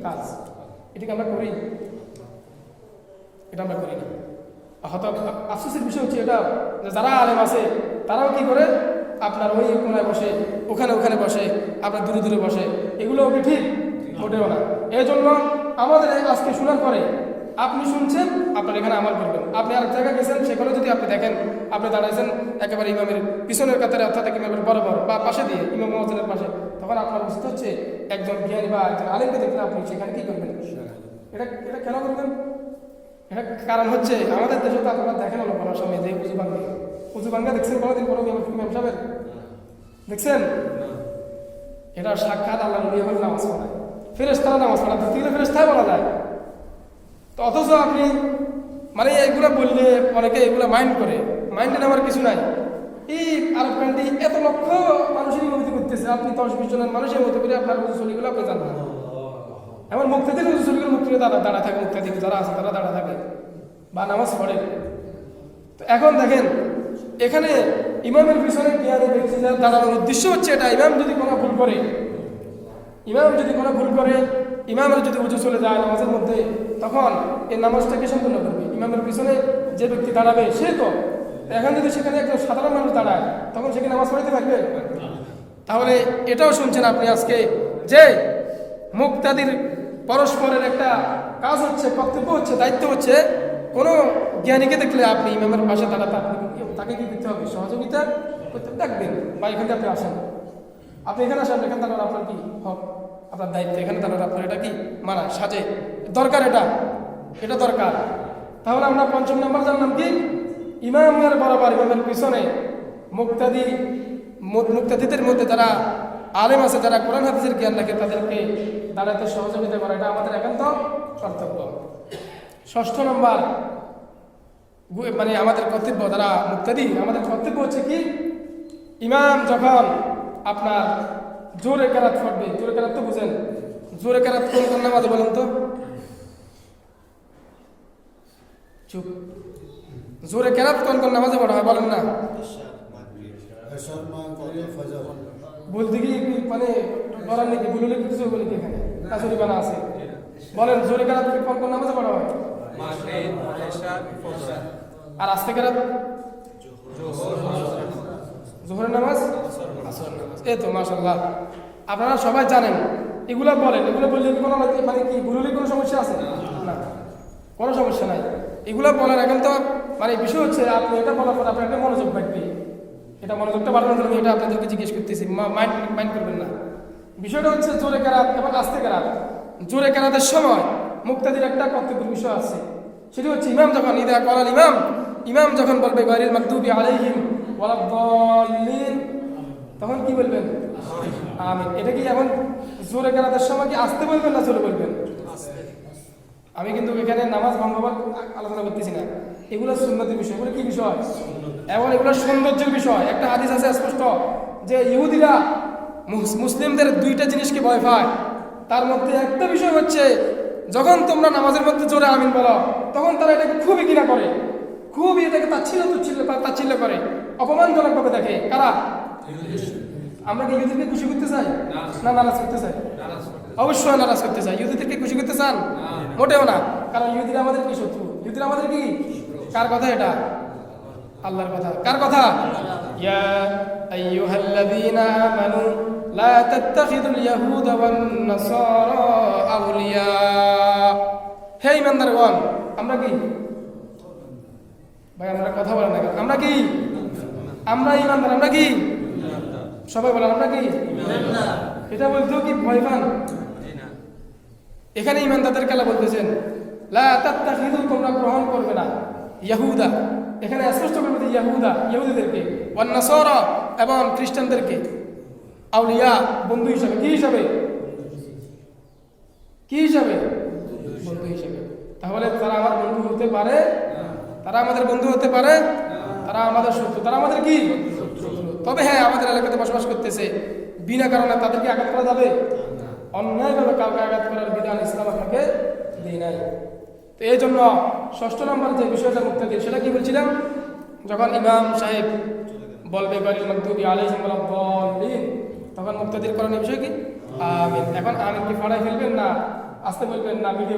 কাজ, এটাকে আমরা করি? এটা আমরা করি না। হয়তো আফসোসের বিষয় হচ্ছে এটা যে যারা আলেম আছে তারাও কি করে আপনার ওই কোনায় বসে, ওখানে বসে, আপনার দূরে দূরে বসে, এগুলো ওকে ঠিক মোটেও না। এই জন্য আমাদের আজকে শোনার পরে আপনি শুনছেন, আপনার এখানে আমল করবেন। আপনি আরেক জায়গায় গেছেন, সেখানে যদি আপনি দেখেন আপনি দাঁড়াইছেন একেবারে ইমামের পিছনের কাতারে, অর্থাৎ ইমামের বরাবর বা পাশে দিয়ে, ইমাম মুয়াজ্জিনের পাশে, তখন আপনার উচিত হচ্ছে একজন জ্ঞানী বা একজন আলেমকে দেখলে আপনি সেখানে কি করবেন? এটা কেন করবেন? এটা কারণ হচ্ছে আমাদের দেশে তো আপনারা দেখেন হলো কোনো সময় যে উজু ভাঙ্গা দেখছেন কোনোদিন কোনো ইমাম সাহেবের দেখছেন? এটা সাক্ষাৎ আল্লাহ নবী হল নামাজ পড়ায়, ফেরেশতারা নামাজ পড়ায়, ধরতে গেলে ফেরেশতাই বলা যায়। তো অথচ আপনি মানে এগুলো বললে অনেকে এগুলো মাইন্ডে নেওয়ার কিছু নাই। এই আরব কান্ট্রি এত লক্ষ মানুষের ইমামতি করতেছে, আপনি 10-20 জনের মানুষের মতো করে আপনার উজুসলিগুলো আপনি জানবেন। এমন মুক্তাদির উজুসলিগুলো মুক্তিতে দাঁড়া থাকে, মুক্তাদি যারা আছে তারা দাঁড়া থাকে বা নামাজ পড়ে। তো এখন দেখেন এখানে ইমামের পিছনে গিয়ারে ব্যক্তি দাঁড়ানোর উদ্দেশ্য হচ্ছে এটা, ইমাম যদি কোনো ভুল করে, ইমামের যদি উজু চলে যায় নামাজের মধ্যে, তখন এই নামাজটাকে সম্পূর্ণ করবে। ইমামের পিছনে যে ব্যক্তি দাঁড়াবে সে তো, এখন যদি সেখানে একজন সাধারণ মানুষ দাঁড়ায় তখন সেখানে নামাজ পড়াইতে পারবে? তাহলে এটাও শুনছেন আপনি আজকে যে মুক্তাদির পরস্পরের একটা কাজ হচ্ছে, কর্তব্য হচ্ছে, দায়িত্ব হচ্ছে, কোনো জ্ঞানীকে দেখলে আপনি ইমামের পাশে দাঁড়াতে আপনি তাকে কি করতে হবে? সহযোগিতা করতে ডাকবেন, বা এখানে আপনি আসেন, আপনি এখানে আসেন, এখানে দাঁড়ানো আপনার কি হক, আপনার দায়িত্ব, এখানে দাঁড়ানো আপনার এটা কি মানা সাজে দরকার, এটা দরকার। তাহলে আমরা 5 নম্বর জানলাম কি, ইমামের বরাবর, ইমামের পিছনে মুক্তাদিদের মধ্যে যারা আলেম আছে, যারা কোরআন হাদিসের জ্ঞান রাখে, তাদেরকে দাঁড়াতে সহযোগিতা করা, এটা আমাদের একান্ত কর্তব্য। 6 নম্বর মানে আমাদের কর্তব্য, যারা মুক্তাদি, আমাদের কর্তব্য হচ্ছে কি, ইমাম যখন আপনার জোরে কেরাত পড়বে, জোরে কেরাত তো বুঝেন, জোরে কেরাত কোন নামাজে বলেন তো? চুপ। জোরে কেরাত কোন নামাজে পড়া হয় বলেন না? বলতে গিয়ে মানে বলার নাকি বললে কিছু বলে কি এখানে কাজুরি বানা আছে, বলেন জোরে কেরাত কোন নামাজে পড়া হয়? আর আস্তে কেরাত জোহরের নামাজ, আসরের নামাজ। এই তো মাশাআল্লাহ, আপনারা সবাই জানেন। এগুলা বলেন, এগুলো বললে কোনো মানে কি ভুললে কোনো সমস্যা আছে? না, কোনো সমস্যা নাই। এগুলো বলার এখন তো মানে বিষয় হচ্ছে আপনি এটা বলার পর আপনার একটা মনোযোগ বাড়বে, এটা মনোযোগটা বাড়ানোর জন্য এটা আপনাদেরকে জিজ্ঞেস করতেছি, মাইন্ড করবেন না। বিষয়টা হচ্ছে জোরে কেরাত এবং আস্তে কেরাত। জোরে কেরাতের সময় মুক্তাদির একটা কর্তব্যের বিষয় আছে, সেটি হচ্ছে ইমাম যখন ইদা ক্বালাল ইমাম যখন বলবে গায়রিল মাগদুবি আলাইহিম ওয়ালাদ-দাল্লিন, তখন কি বলবেন? আমিন। এটা কি এখন জোরে কেরাতের সময় কি আস্তে বলবেন না জোরে বলবেন? আমি কিন্তু এখানে নামাজ ভঙ্গ আলোচনা করতেছি না, এগুলো সুন্নতের বিষয়। এগুলো কি বিষয়? এবং এগুলো সৌন্দর্যের বিষয়। একটা হাদিস আছে স্পষ্ট যে ইহুদিরা মুসলিমদের 2টা জিনিসকে ভয় পায়, তার মধ্যে একটা বিষয় হচ্ছে যখন তোমরা নামাজের মধ্যে জোরে আমিন বলো, তখন তারা এটাকে খুবই ঘৃণা করে, খুবই এটাকে তাচ্ছিল্য করে, অপমানজনকভাবে দেখে। কারা? আমরা কি ইহুদিদেরকে খুশি করতে চাই না নারাজ করতে চাই? অবশ্যই নারাজ করতে চাই। ইহুদিদেরকে খুশি করতে চান? মোটেও না, কারণ ইহুদিরা আমাদের কি শত্রু, ইহুদিরা আমাদের কি? কার কথা এটা? আল্লাহর কথা। কার কথা? ইয়া আইয়ুহাল্লাযীনা আমানু লা তাত্তাখিযুল ইয়াহুদা ওয়ান নাসারা আউলিয়া। হে ঈমানদারগণ, আমরা কি ভাই? আমরা কথা বলেন না কেন? আমরা কি? আমরা ঈমানদার। আমরা কি? সবাই বলেন আমরা কি? এটা বলতেও কি ভয় পান? এখানে ঈমানদারদের কালা বলতেছেন লা তাত্তাখিযু, তোমরা গ্রহণ করবে না ইয়াহুদা, এখানে স্পষ্ট করে বলতে ইহুদিদেরকে, ওয়ান নাসারা এবং খ্রিস্টানদেরকে, আউলিয়া বন্ধু হিসাবে। কি হিসাবে? বন্ধু হিসাবে। তাহলে তারা আমার বন্ধু হতে পারে? তারা আমাদের বন্ধু হতে পারে? তারা আমাদের শত্রু। তারা আমাদের কি? তবে হ্যাঁ, আমাদের এলাকাতে বসবাস করতেছে, বিনা কারণে তাদেরকে আঘাত করা যাবে? অন্যায়ভাবে কাউকে আঘাত করার বিধান ইসলাম আপনাকে দেয় নাই। তো এই জন্য 6 নম্বর যে বিষয়টা মুক্তাদির, সেটা কি বলছিলাম, যখন ইমাম সাহেব বলবে গায়রিল মাগদুবি আলাইহিম ওয়ালাদ-দাল্লিন, তখন মুক্তাদির করণীয় বিষয় কি? আমিন। এখন আমিন কি পড়াই ফেলবেন না আস্তে বলবেন না ভিডিও